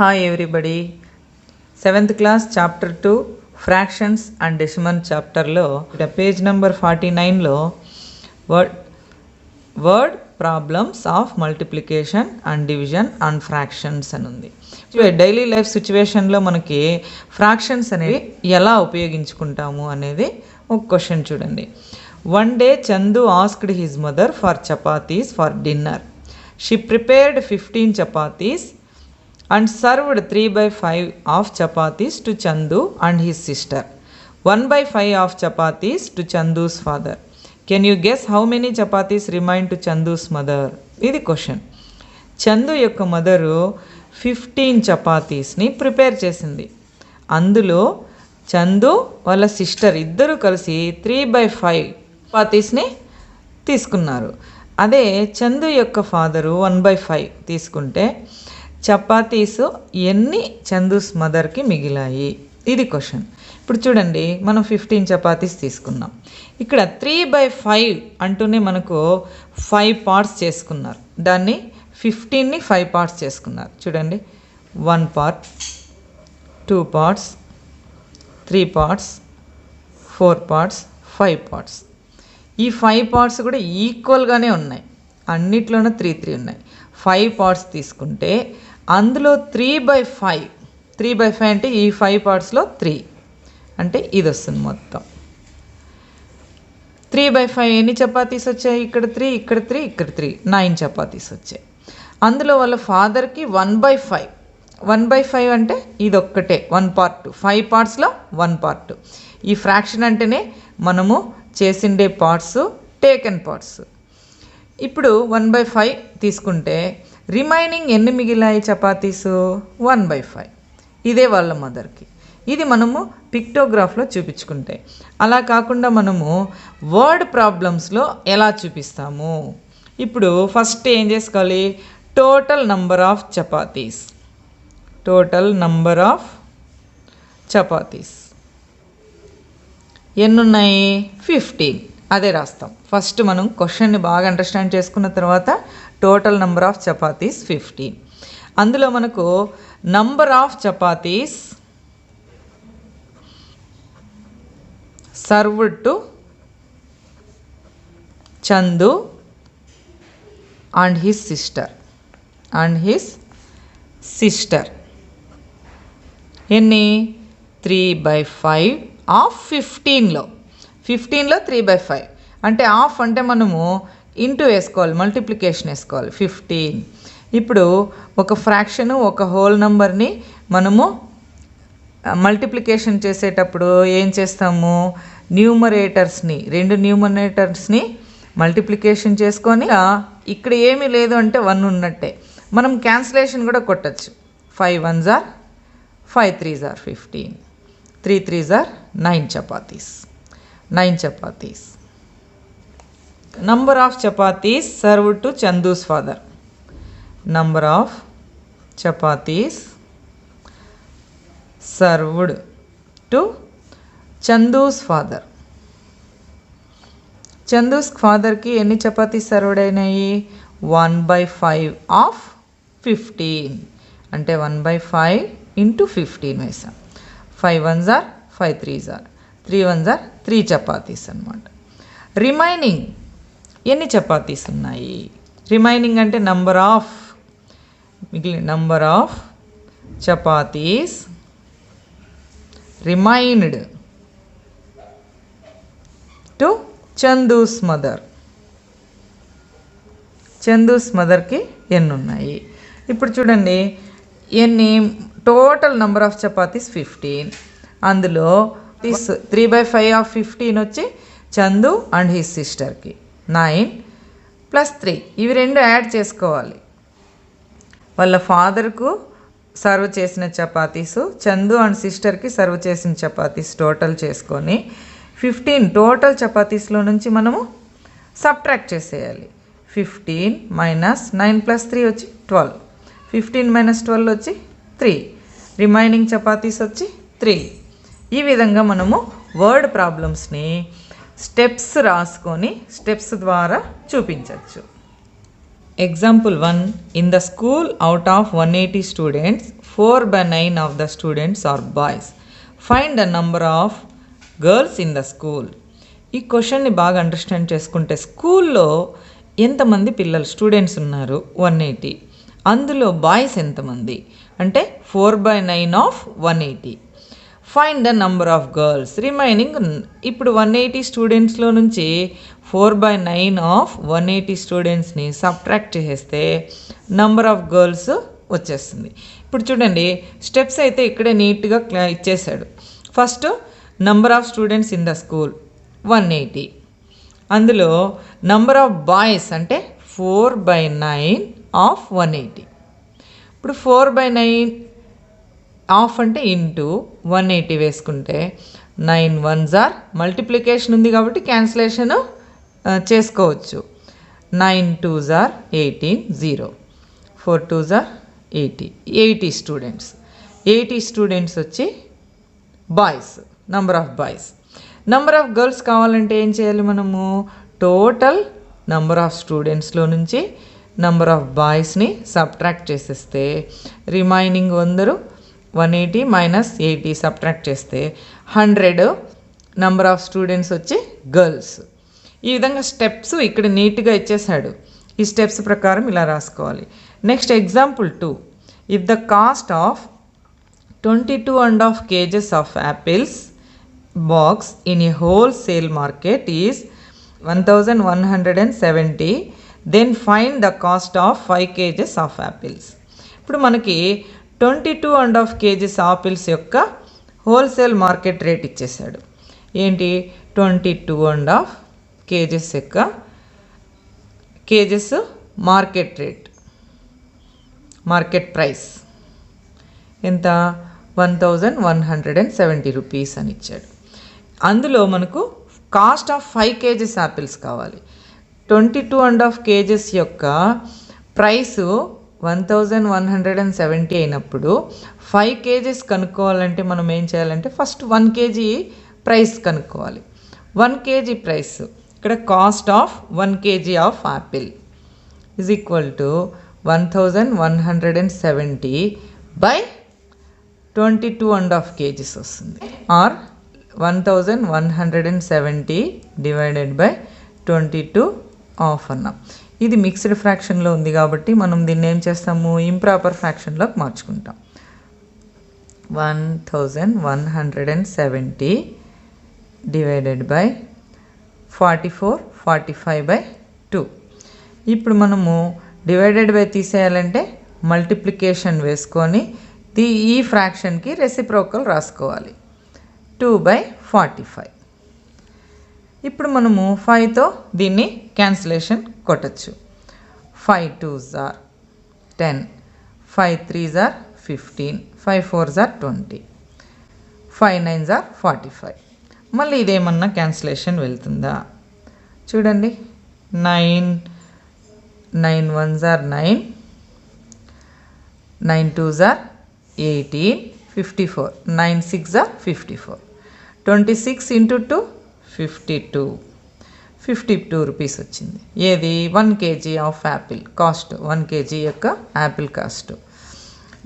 Hi everybody. 7th class chapter 2 fractions and decimal chapter lo page number 49 lo word problems of multiplication and division and fractions అని ఉంది. Daily life సిచ్యువేషన్లో మనకి fractions అనేవి ఎలా ఉపయోగించుకుంటాము అనేది ఒక క్వశ్చన్ చూడండి. One day Chandu asked his mother for chapatis for dinner. She prepared 15 chapatis and served 3/5 of chapatis to Chandu and his sister, 1/5 of chapatis to Chandu's father. Can you guess how many chapatis remain to Chandu's mother? ఇది question. Chandu యొక్క mother 15 చపాతీస్ని prepare చేసింది. అందులో చందు వాళ్ళ sister ఇద్దరు కలిసి 3/5 చపాతీస్ని తీసుకున్నారు. అదే చందు యొక్క ఫాదరు 1/5 తీసుకుంటే చపాతీస్ ఎన్ని చందూస్ మదర్కి మిగిలాయి? ఇది క్వశ్చన్. ఇప్పుడు చూడండి, మనం 15 చపాతీస్ తీసుకున్నాం. ఇక్కడ 3/5 అంటూనే మనకు 5 పార్ట్స్ చేసుకున్నారు. దాన్ని 15ని 5 పార్ట్స్ చేసుకున్నారు. చూడండి, 1 part, 2 parts, 3 parts, 4 parts, 5 parts. ఈ 5 పార్ట్స్ కూడా ఈక్వల్గానే ఉన్నాయి. అన్నిట్లోనూ 3 ఉన్నాయి. 5 పార్ట్స్ తీసుకుంటే అందులో 3/5 అంటే ఈ 5 పార్ట్స్లో 3 అంటే ఇది వస్తుంది. మొత్తం 3/5 ఎన్ని చపాతీస్ వచ్చాయి? ఇక్కడ 3, ఇక్కడ 3, ఇక్కడ 3, 9 చపాతీస్ వచ్చాయి. అందులో వాళ్ళ ఫాదర్కి 1/5 అంటే ఇది ఒక్కటే 1 పార్ట్. 5 పార్ట్స్లో 1 పార్ట్. ఈ ఫ్రాక్షన్ అంటేనే మనము చేసిండే పార్ట్స్ టేకెన్ పార్ట్స్. ఇప్పుడు 1/5 తీసుకుంటే రిమైనింగ్ ఎన్ని మిగిలాయి చపాతీసు? 1/5. ఇదే వాళ్ళ మదర్కి. ఇది మనము పిక్టోగ్రాఫ్లో చూపించుకుంటే. అలా కాకుండా మనము వర్డ్ ప్రాబ్లమ్స్లో ఎలా చూపిస్తాము? ఇప్పుడు ఫస్ట్ ఏం చేసుకోవాలి? Total number of chapatis. Total number of chapatis ఎన్నున్నాయి? 15. అదే రాస్తాం. ఫస్ట్ మనం క్వశ్చన్ని బాగా అండర్స్టాండ్ చేసుకున్న తర్వాత టోటల్ నంబర్ ఆఫ్ చపాతీస్ 15. అందులో మనకు number of chapatis served to Chandu and his sister ఎన్ని? 3/5 ఆఫ్ 15లో 3/5 అంటే ఆఫ్ అంటే మనము ఇంటూ వేసుకోవాలి, మల్టిప్లికేషన్ వేసుకోవాలి. 15. ఇప్పుడు ఒక ఫ్రాక్షను ఒక హోల్ నెంబర్ని మనము మల్టిప్లికేషన్ చేసేటప్పుడు ఏం చేస్తాము? న్యూమరేటర్స్ని, 2 న్యూమరేటర్స్ని మల్టిప్లికేషన్ చేసుకొని ఇక్కడ ఏమీ లేదు అంటే 1 ఉన్నట్టే. మనం క్యాన్సిలేషన్ కూడా కొట్టచ్చు. 5 1s are 5 3s are 15, 3 3s are 9 chapatis. 9 chapatis. Number of chapatis served to Chandu's father. Number of chapatis served to Chandu's father. Chandu's father కి ఎన్ని చపాతీస్ సర్వ్డ్ అయినాయి? 1/5 ఆఫ్ 15 అంటే 1/5 ఇంటూ 15 వేసాం. 5 1s are 5 3s are 3 1s are 3 chapatis అన్నమాట. Remaining ఎన్ని చపాతీస్ ఉన్నాయి? Remaining అంటే number of chapatis remained to Chandu's మదర్కి ఎన్ని ఉన్నాయి? ఇప్పుడు చూడండి, ఎన్ని టోటల్ నంబర్ ఆఫ్ చపాతీస్ 15. అందులో 3/5 ఆఫ్ 15 వచ్చి చందు అండ్ హిస్ సిస్టర్కి 9 + 3. ఇవి 2 యాడ్ చేసుకోవాలి. వాళ్ళ ఫాదర్కు సర్వ్ చేసిన చపాతీసు, చందు అండ్ సిస్టర్కి సర్వ్ చేసిన చపాతీస్ టోటల్ చేసుకొని 15 టోటల్ చపాతీస్లో నుంచి మనము సబ్ట్రాక్ట్ చేసేయాలి. 15 - 9 + 3 వచ్చి 12. 15 - 12 వచ్చి 3. రిమైనింగ్ చపాతీస్ వచ్చి 3. ఈ విధంగా మనము వర్డ్ ప్రాబ్లమ్స్ని స్టెప్స్ రాసుకొని స్టెప్స్ ద్వారా చూపించవచ్చు. Example 1. In the school, out of 180 students, 4/9 of the students are boys. Find the number of girls in the school. ఈ క్వశ్చన్ని బాగా అండర్స్టాండ్ చేసుకుంటే స్కూల్లో ఎంతమంది పిల్లలు స్టూడెంట్స్ ఉన్నారు 180, అందులో బాయ్స్ ఎంతమంది అంటే 4/9 of 180. Find the number of girls remaining. ఇప్పుడు 180 స్టూడెంట్స్లో నుంచి 4/9 ఆఫ్ 180 స్టూడెంట్స్ని సబ్ట్రాక్ట్ చేస్తే నంబర్ ఆఫ్ గర్ల్స్ వచ్చేస్తుంది. ఇప్పుడు చూడండి, స్టెప్స్ అయితే ఇక్కడే నీట్గా ఇచ్చేసాడు. First number of students in the school 180, అందులో నంబర్ ఆఫ్ బాయ్స్ అంటే 4/9 ఆఫ్ 180. ఇప్పుడు 4/9 ఆఫ్ అంటే ఇంటూ 180 వేసుకుంటే 9 1s ఆర్ మల్టిప్లికేషన్ ఉంది కాబట్టి క్యాన్సిలేషన్ చేసుకోవచ్చు. 9 2s are 18, 0, 4 2s are 80 students. 80 students వచ్చి boys, number of boys. Number of girls కావాలంటే ఏం చేయాలి మనము? టోటల్ నంబర్ ఆఫ్ స్టూడెంట్స్లో నుంచి నంబర్ ఆఫ్ బాయ్స్ని సబ్ట్రాక్ట్ చేసేస్తే రిమైనింగ్ 180 మైనస్ 80 సబ్ట్రాక్ట్ చేస్తే 100 నంబర్ ఆఫ్ స్టూడెంట్స్ వచ్చి గర్ల్స్. ఈ విధంగా స్టెప్స్ ఇక్కడ నీట్గా ఇచ్చేసాడు. ఈ స్టెప్స్ ప్రకారం ఇలా రాసుకోవాలి. Next example 2. If the cost of 22.5 kgs of apples box in a wholesale market is 1170, then find the cost of 5 kgs of apples. ఇప్పుడు మనకి 22.5 kgs ఆపిల్స్ యొక్క హోల్సేల్ మార్కెట్ రేట్ ఇచ్చేసాడు. ఏంటి? 22.5 kgs యొక్క kgs market rate, market price ఎంత? 1170 rupees అని ఇచ్చాడు. అందులో మనకు కాస్ట్ ఆఫ్ 5 kgs యాపిల్స్ కావాలి. 22.5 kgs యొక్క ప్రైసు 1170 అయినప్పుడు 5 kgs కనుక్కోవాలంటే మనం ఏం చేయాలంటే ఫస్ట్ 1 kg ప్రైస్ కనుక్కోవాలి. 1 kg ప్రైస్ ఇక్కడ cost of 1 kg of Apple is equal to 1170 by 22.5 kgs వస్తుంది. ఆర్ 1170 డివైడెడ్ బై 22 ఆఫ్ అన్నాం. ఇది మిక్స్డ్ ఫ్రాక్షన్లో ఉంది కాబట్టి మనం దీన్ని ఏం చేస్తాము? ఇంప్రాపర్ ఫ్రాక్షన్లోకి మార్చుకుంటాం. 1170 డివైడెడ్ బై 45/2. ఇప్పుడు మనము డివైడెడ్ బై తీసేయాలంటే మల్టిప్లికేషన్ వేసుకొని ఈ ఫ్రాక్షన్కి రెసిప్రోకల్ రాసుకోవాలి. 2/45. ఇప్పుడు మనము 5తో దీన్ని క్యాన్సిలేషన్ కొట్టచ్చు. 5 2s are 10, 5 3s are 15, 5 4s are 20, 5 9s are 45. మళ్ళీ ఇదేమన్నా క్యాన్సిలేషన్ వెళ్తుందా చూడండి. 9 1s are 9, 9 2s are 18, 54, 9 6s are 54, 26 into 2 52 rupees వచ్చింది. ఏది? 1 kg of apple cost, 1 kg యొక్క యాపిల్ కాస్ట్.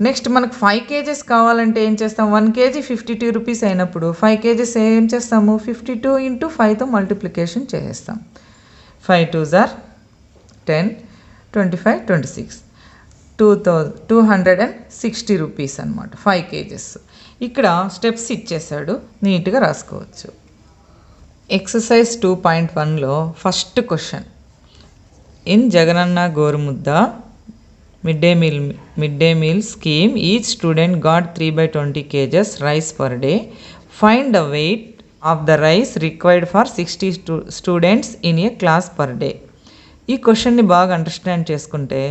నెక్స్ట్ మనకు 5 kgs కావాలంటే ఏం చేస్తాం? 1 kg 52 రూపీస్ అయినప్పుడు 5 kgs ఏం చేస్తాము? 52 into 5తో మల్టిప్లికేషన్ చేసేస్తాం. 5 2s ఆర్ 10, 25 26, 260 రూపీస్ అనమాట 5 kgs. ఇక్కడ స్టెప్స్ ఇచ్చేసాడు, నీట్గా రాసుకోవచ్చు. ఎక్సర్సైజ్ 2.1లో first question. In Jagananna Gorumudda mid day meal scheme each student got 3/20 kgs rice per day. Find the weight of the rice required for 60 students in a class per day. ఈ క్వశ్చన్ని బాగా understand చేసుకుంటే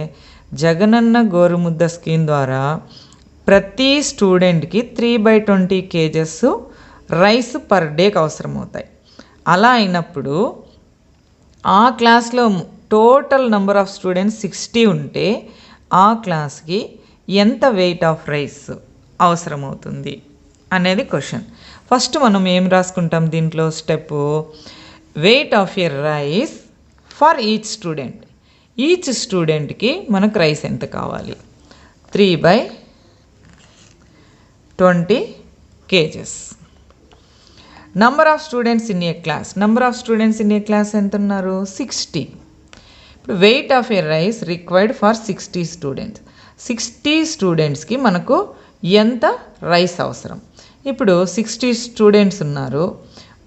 జగనన్న గోరుముద్ద scheme ద్వారా ప్రతి స్టూడెంట్కి 3/20 kgs rice per డేకి అవసరమవుతాయి. అలా అయినప్పుడు ఆ క్లాస్లో టోటల్ నెంబర్ ఆఫ్ స్టూడెంట్స్ 60 ఉంటే ఆ క్లాస్కి ఎంత వెయిట్ ఆఫ్ రైస్ అవసరమవుతుంది అనేది క్వశ్చన్. ఫస్ట్ మనం ఏం రాసుకుంటాం దీంట్లో? Step weight of a rice for each student. Each స్టూడెంట్కి మనకు రైస్ ఎంత కావాలి? 3/20 20 kgs. Number of students in a class. Number of students in a class ఎంత ఉన్నారు? 60. ఇప్పుడు weight of A rice required for 60 students. 60 స్టూడెంట్స్కి మనకు ఎంత రైస్ అవసరం? ఇప్పుడు 60 స్టూడెంట్స్ ఉన్నారు.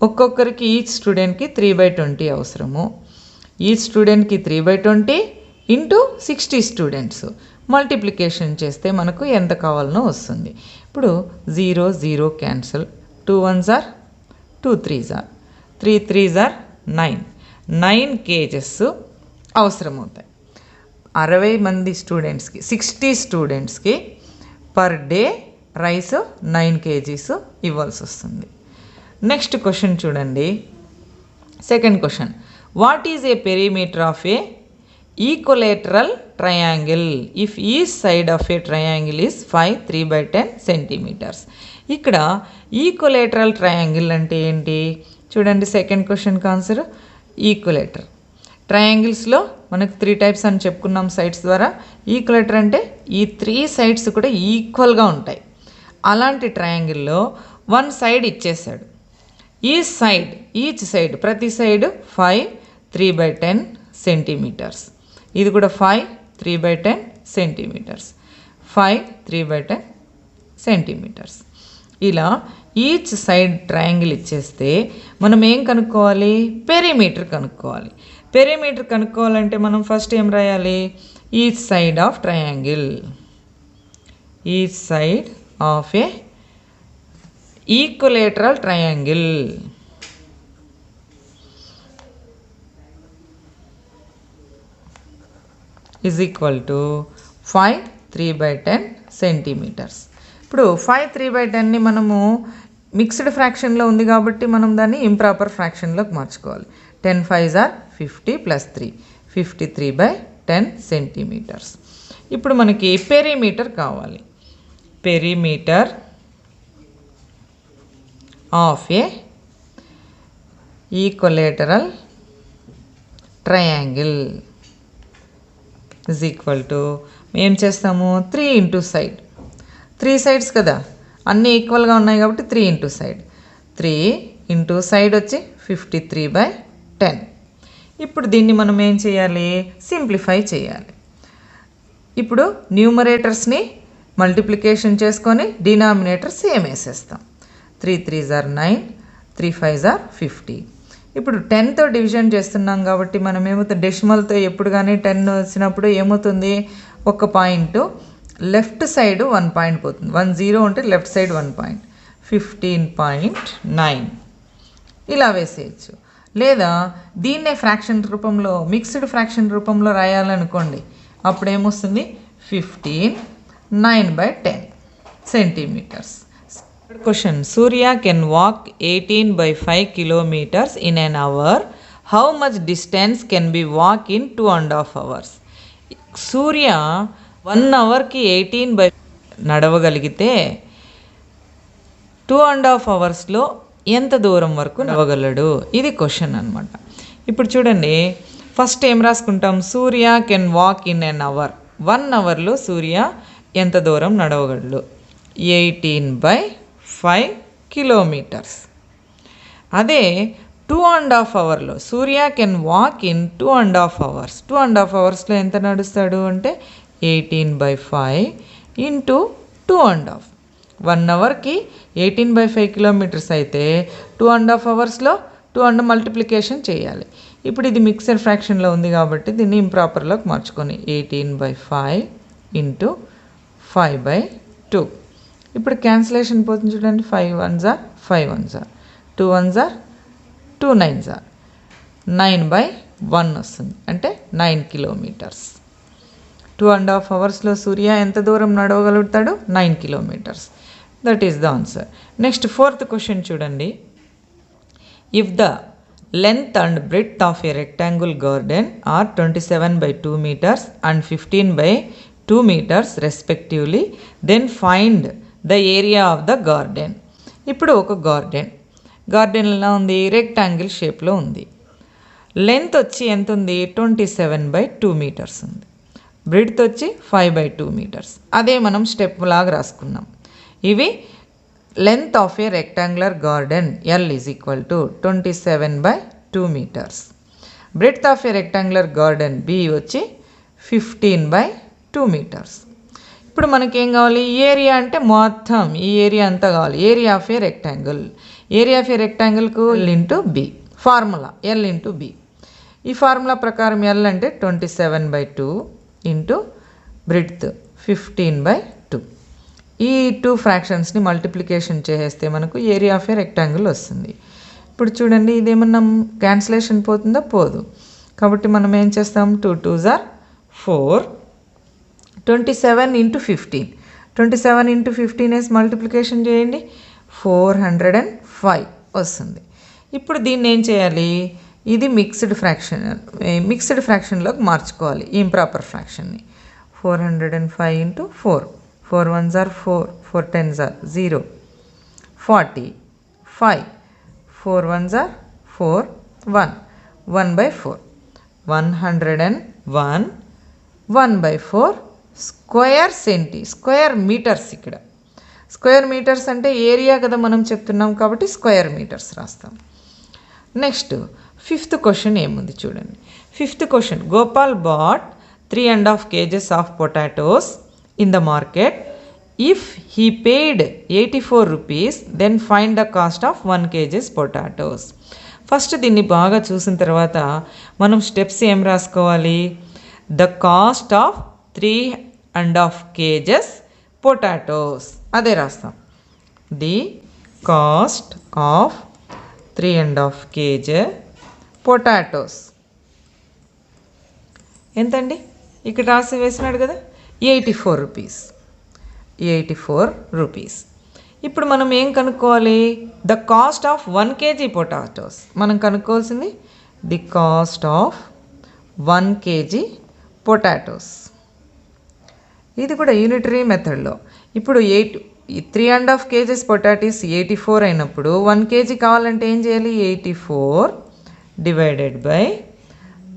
ఒక్కొక్కరికి ఈచ్ స్టూడెంట్కి 3/20 అవసరము. ఈచ్ స్టూడెంట్కి 3/20 ఇంటూ 60 స్టూడెంట్స్ మల్టిప్లికేషన్ చేస్తే మనకు ఎంత కావాలనో వస్తుంది. ఇప్పుడు 0 0 cancel, 2 1s are 2 3s are 3 3s are 9 kgs అవసరమవుతాయి. 60 మంది స్టూడెంట్స్కి 60 స్టూడెంట్స్కి పర్ డే రైస్ 9 kgs ఇవ్వాల్సి వస్తుంది. నెక్స్ట్ క్వశ్చన్ చూడండి. Second question, what is a perimeter of A equilateral triangle if each side of a triangle is 5 3/10 centimeters. ఇక్కడ equilateral triangle అంటే ఏంటి చూడండి. సెకండ్ క్వశ్చన్కి ఆన్సర్ ఈక్వలేటర్. ట్రయాంగిల్స్లో మనకు 3 టైప్స్ అని చెప్పుకున్నాం సైడ్స్ ద్వారా. ఈక్వలేటర్ అంటే ఈ 3 సైడ్స్ కూడా ఈక్వల్గా ఉంటాయి. అలాంటి ట్రయాంగిల్లో 1 సైడ్ ఇచ్చేసాడు. ఈచ్ సైడ్ ప్రతి సైడ్ 5 3/10 centimeters. ఇది కూడా 5 3/10 centimeters. 5 3/10 centimeters. ఇలా ఈచ్ సైడ్ ట్రయాంగిల్ ఇచ్చేస్తే మనం ఏం కనుక్కోవాలి? పెరిమీటర్ కనుక్కోవాలి. పెరిమీటర్ కనుక్కోవాలంటే మనం ఫస్ట్ ఏం రాయాలి? Each side of triangle, each side of A equilateral triangle is equal to 5 3/10 centimeters. ఇప్పుడు 5 3/10ని మనము మిక్స్డ్ ఫ్రాక్షన్లో ఉంది కాబట్టి మనం దాన్ని ఇంప్రాపర్ ఫ్రాక్షన్లోకి మార్చుకోవాలి. 10 5s are 50 + 3 53/10 centimeters. ఇప్పుడు మనకి పెరిమీటర్ కావాలి. Perimeter of A equilateral triangle is equal to ఏం చేస్తాము? 3 ఇంటూ సైడ్. 3 సైడ్స్ కదా, అన్నీ ఈక్వల్గా ఉన్నాయి కాబట్టి 3 ఇంటూ సైడ్. 3 ఇంటూ సైడ్ వచ్చి 53/10. ఇప్పుడు దీన్ని మనం ఏం చేయాలి? సింప్లిఫై చేయాలి. ఇప్పుడు న్యూమరేటర్స్ని మల్టిప్లికేషన్ చేసుకొని డినామినేటర్ సేమ్ వేసేస్తాం. 3 3s are 9 3 5s are 50. ఇప్పుడు 10తో డివిజన్ చేస్తున్నాం కాబట్టి మనం ఏమవుతుంది? డెసిమల్తో ఎప్పుడు కానీ 10 వచ్చినప్పుడు ఏమవుతుంది? ఒక పాయింట్ లెఫ్ట్ సైడ్ 1 పాయింట్ పోతుంది. 1 0 ఉంటే లెఫ్ట్ సైడ్ 1 పాయింట్ 15.9 ఇలా వేసేయచ్చు. లేదా దీన్నే ఫ్రాక్షన్ రూపంలో మిక్స్డ్ ఫ్రాక్షన్ రూపంలో రాయాలనుకోండి. అప్పుడు ఏమొస్తుంది? 15 9/10 centimeters. Question, Surya can walk 18/5 kilometers in an hour. How much distance can be walked in 2.5 hours? సూర్య 1 అవర్కి 18 నడవగలిగితే 2.5 అవర్స్లో ఎంత దూరం వరకు నడవగలడు? ఇది క్వశ్చన్ అనమాట. ఇప్పుడు చూడండి, ఫస్ట్ ఏం రాసుకుంటాం? Surya can walk in an hour. 1 అవర్లో సూర్య ఎంత దూరం నడవగలడు? 18/5 kilometers. అదే 2.5 అవర్లో సూర్య కెన్ వాక్ ఇన్ 2.5 hours. 2.5 అవర్స్లో ఎంత నడుస్తాడు అంటే 18/5 ఇంటూ 2.5. 1 అవర్కి 18/5 kilometers అయితే 2.5 అవర్స్లో 2 మల్టిప్లికేషన్ చేయాలి. ఇప్పుడు ఇది మిక్సర్ ఫ్రాక్షన్లో ఉంది కాబట్టి దీన్ని ఇంప్రాపర్లోకి మార్చుకొని 18/5 ఇంటూ 5/2. ఇప్పుడు క్యాన్సిలేషన్ పోతుంది చూడండి. 5 1s are 5 1s are 2 1s are 2 9s are 9/1 వస్తుంది. అంటే 9 kilometers. 2.5 అవర్స్లో సూర్య ఎంత దూరం నడవగలుగుతాడు? 9 kilometers. That is the answer. Next 4th question చూడండి. If the length and breadth of a rectangle garden are 27/2 meters and 15/2 meters respectively, then find the area of the garden. ఇప్పుడు ఒక garden ఎలా ఉంది? Rectangle షేప్లో ఉంది. Length వచ్చి ఎంత ఉంది? 27/2 meters ఉంది. బ్రెడ్త్ వచ్చి 5/2 meters. అదే మనం స్టెప్ లాగా రాసుకున్నాం. ఇవి length of a rectangular garden L is equal to 27/2 meters. Breadth of a rectangular garden B వచ్చి 15/2 meters. ఇప్పుడు మనకేం కావాలి, ఏరియా అంటే మొత్తం ఈ ఏరియా అంతా కావాలి. Area of a rectangle, area of a రెక్టాంగిల్కు L into B, formula L into B. ఈ ఫార్ములా ప్రకారం ఎల్ అంటే 27/2 ఇంటూ బ్రెడ్త్ 15/2. ఈ 2 ఫ్రాక్షన్స్ని మల్టిప్లికేషన్ చేసేస్తే మనకు ఏరియా ఆఫ్ ఏ రెక్టాంగిల్ వస్తుంది. ఇప్పుడు చూడండి, ఇదేమన్నా క్యాన్సిలేషన్ పోతుందా? పోదు. కాబట్టి మనం ఏం చేస్తాం, 2 2s are 4, 27 ఇంటూ 15, 27 ఇంటూ 15 వేసి మల్టిప్లికేషన్ చేయండి, 405 వస్తుంది. ఇప్పుడు దీన్ని ఏం చేయాలి, ఇది మిక్స్డ్ ఫ్రాక్షన్లోకి మార్చుకోవాలి ఈ improper ఫ్రాక్షన్ని. 405 into 4, 4 1s are 4, 4 10s are 0, 45, 4 1s are 4, 1, 1/4, 101, 1/4 square metres. ఇక్కడ స్క్వేర్ మీటర్స్ అంటే ఏరియా కదా మనం చెప్తున్నాం, కాబట్టి స్క్వేర్ మీటర్స్ రాస్తాం. నెక్స్ట్ 5th క్వశ్చన్ ఏముంది చూడండి. 5th question, Gopal bought 3.5 kgs of potatoes in the market. If he paid 84 rupees, then find the cost of 1 kgs potatoes. First దీన్ని బాగా చూసిన తర్వాత మనం స్టెప్స్ ఏం రాసుకోవాలి, the cost of 3.5 kgs potatoes అదే రాస్తాం. The cost of 3.5 kg potatoes ఎంతండి, ఇక్కడ రాసి వేసినాడు కదా, 84 rupees, 84 rupees. ఇప్పుడు మనం ఏం కనుక్కోవాలి, the cost of 1 kg potatoes. మనం కనుక్కోవాల్సింది the cost of 1 kg potatoes. ఇది కూడా యూనిటరీ మెథడ్లో. ఇప్పుడు 3.5 kgs పొటాటోస్ 84 అయినప్పుడు 1 kg కావాలంటే ఏం చేయాలి, 84 డివైడెడ్ బై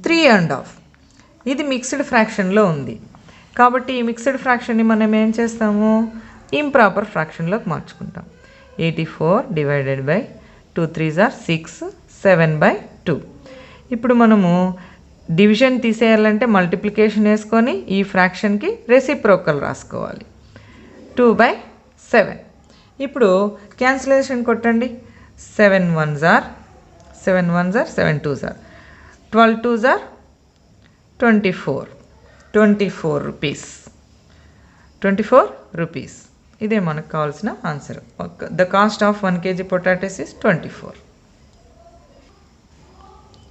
3.5. ఇది మిక్స్డ్ ఫ్రాక్షన్లో ఉంది కాబట్టి ఈ మిక్స్డ్ ఫ్రాక్షన్ని మనం ఏం చేస్తాము, ఇంప్రాపర్ ఫ్రాక్షన్లోకి మార్చుకుంటాం. 84 డివైడెడ్ బై 2 3s are 6, 7/2. ఇప్పుడు మనము డివిజన్ తీసేయాలంటే మల్టిప్లికేషన్ వేసుకొని ఈ ఫ్రాక్షన్కి రెసిప్రోకల్ రాసుకోవాలి, 2/7. ఇప్పుడు క్యాన్సిలేషన్ కొట్టండి, 7 1s are 7 2s are 12 2s are 24, 24 rupees, 24 rupees. ఇదే మనకు కావాల్సిన answer. The cost of 1 kg potatoes is 24.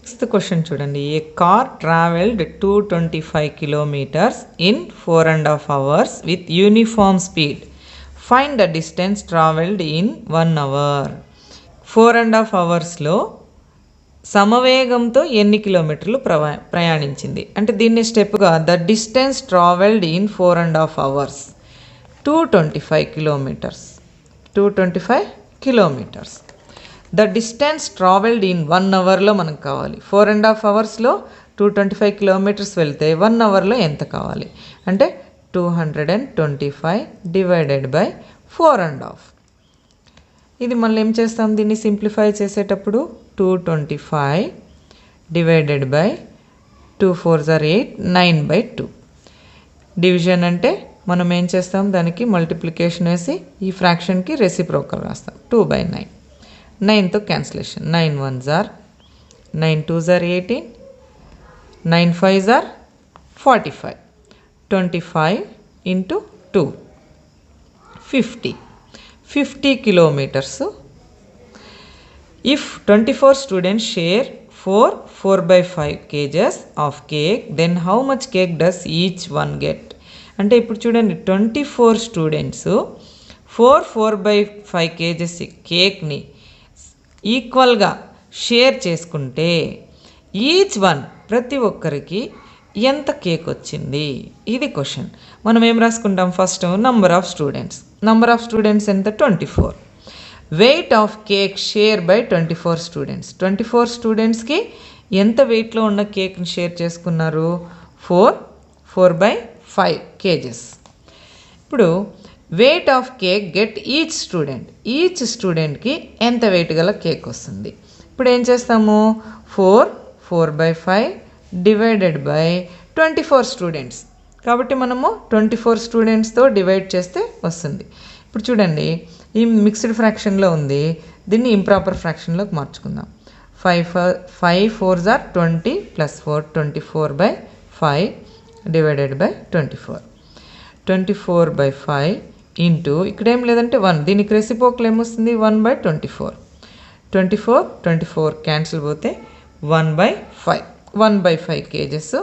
6th question చూడండి. A car travelled 225 kilometers in 4.5 hours with uniform speed. Find the distance travelled in 1 hour. 4.5 hours సమవేగంతో ఎన్ని కిలోమీటర్లు ప్రయాణించింది అంటే దీన్ని స్టెప్గా the distance travelled in 4.5 hours 225 kilometers, 225 kilometers. The distance travelled in 1 hourలో మనకు కావాలి. 4.5 hours 225 kilometers వెళ్తే 1 hourలో ఎంత కావాలి అంటే 225 డివైడెడ్ బై 4.5. ఇది మళ్ళీ ఏం చేస్తాం, దీన్ని సింప్లిఫై చేసేటప్పుడు 225 divided by 2 4s are 8, 9/2. Division అంటే మనం ఏం చేస్తాం, దానికి మల్టిప్లికేషన్ వేసి ఈ ఫ్రాక్షన్కి రెసిప్రోకల్ రాస్తాం, 2/9. 9తో cancellation, 9 1s are 9 2s are 18, 9 5s are 45, 25 into 2 50 kilometers. If 24 students share 4/5 kgs of cake, then how much cake does each one get? అంటే ఇప్పుడు చూడండి, 24 స్టూడెంట్స్ 4/5 kgs కేక్ని ఈక్వల్గా షేర్ చేసుకుంటే ఈచ్ వన్ ప్రతి ఒక్కరికి ఎంత కేక్ వచ్చింది, ఇది క్వశ్చన్. మనం ఏం రాసుకుంటాం, ఫస్ట్ నంబర్ ఆఫ్ స్టూడెంట్స్ ఎంత, 24. Weight of cake share by 24 students. 24 స్టూడెంట్స్కి ఎంత వెయిట్లో ఉన్న కేక్ని షేర్ చేసుకున్నారు, 4/5 kgs. ఇప్పుడు weight of cake get each స్టూడెంట్కి ఎంత వెయిట్ గల కేక్ వస్తుంది. ఇప్పుడు ఏం చేస్తాము, 4/5 డివైడెడ్ బై 24 స్టూడెంట్స్. కాబట్టి మనము 24 స్టూడెంట్స్తో డివైడ్ చేస్తే వస్తుంది. ఇప్పుడు చూడండి, ఈ మిక్స్డ్ ఫ్రాక్షన్లో ఉంది, దీన్ని ఇంప్రాపర్ ఫ్రాక్షన్లోకి మార్చుకుందాం. 5 4s are 20 plus 4 24/5 divided by 24. 24/5 into ఇక్కడ ఏం లేదంటే 1, దీనికి రెసిపోకల్ ఏమొస్తుంది 1/24. 24 క్యాన్సిల్ పోతే 1/5 1/5 కేజెస్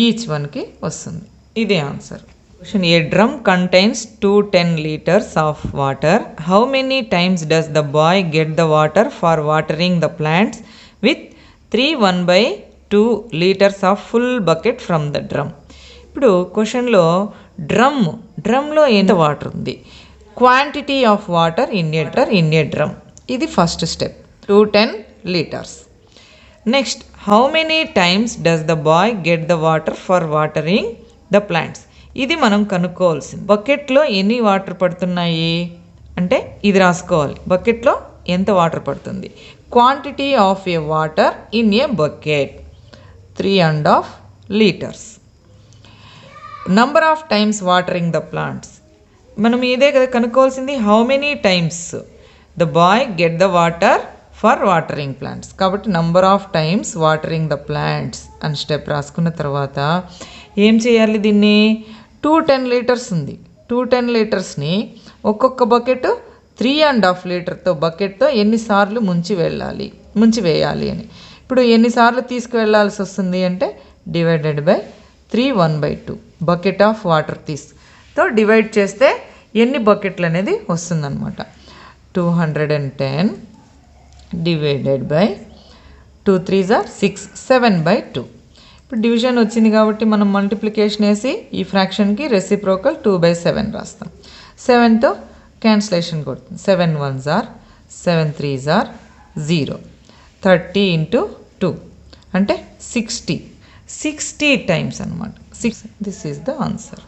ఈచ్ వన్కి వస్తుంది. ఇదే answer. Question, a drum contains 210 liters of water. How many times does the boy get the water for watering the plants with 3 1/2 liters of full bucket from the drum. ఇప్పుడు క్వశ్చన్లో డ్రమ్లో ఎంత water ఉంది, quantity of water in a drum, ఇది first step, 210 liters. Next, how many times does the boy get the water for watering the plants, ఇది మనం కనుక్కోవాల్సింది. బకెట్లో ఎన్ని వాటర్ పడుతున్నాయి అంటే ఇది రాసుకోవాలి, బకెట్లో ఎంత వాటర్ పడుతుంది. Quantity of a water in a bucket 3.5 liters. Number of times watering the plants, మనం ఇదే కదా కనుక్కోవాల్సింది. How many times the boy get the water for watering plants, కాబట్టి number of times watering the plants అని step రాసుకున్న తర్వాత ఏం చేయాలి, దీన్ని 210 liters ఉంది, 210 litersని ఒక్కొక్క బకెట్ 3.5 literతో బకెట్తో ఎన్నిసార్లు ముంచి వేయాలి అని. ఇప్పుడు ఎన్నిసార్లు తీసుకువెళ్ళాల్సి వస్తుంది అంటే divided by 3 1/2 bucket of water తో డివైడ్ చేస్తే ఎన్ని బకెట్లు అనేది వస్తుందన్నమాట. 210 డివైడెడ్ బై 2 3s are 6 7/2. ఇప్పుడు డివిజన్ వచ్చింది కాబట్టి మనం మల్టిప్లికేషన్ వేసి ఈ ఫ్రాక్షన్కి రెసిప్రోకల్ 2/7 రాస్తాం. 7తో క్యాన్సిలేషన్ కొడుతుంది. 7 1s are 7 3s are 0. 30 into 2 అంటే 60 టైమ్స్ అనమాట. 6. This is the answer.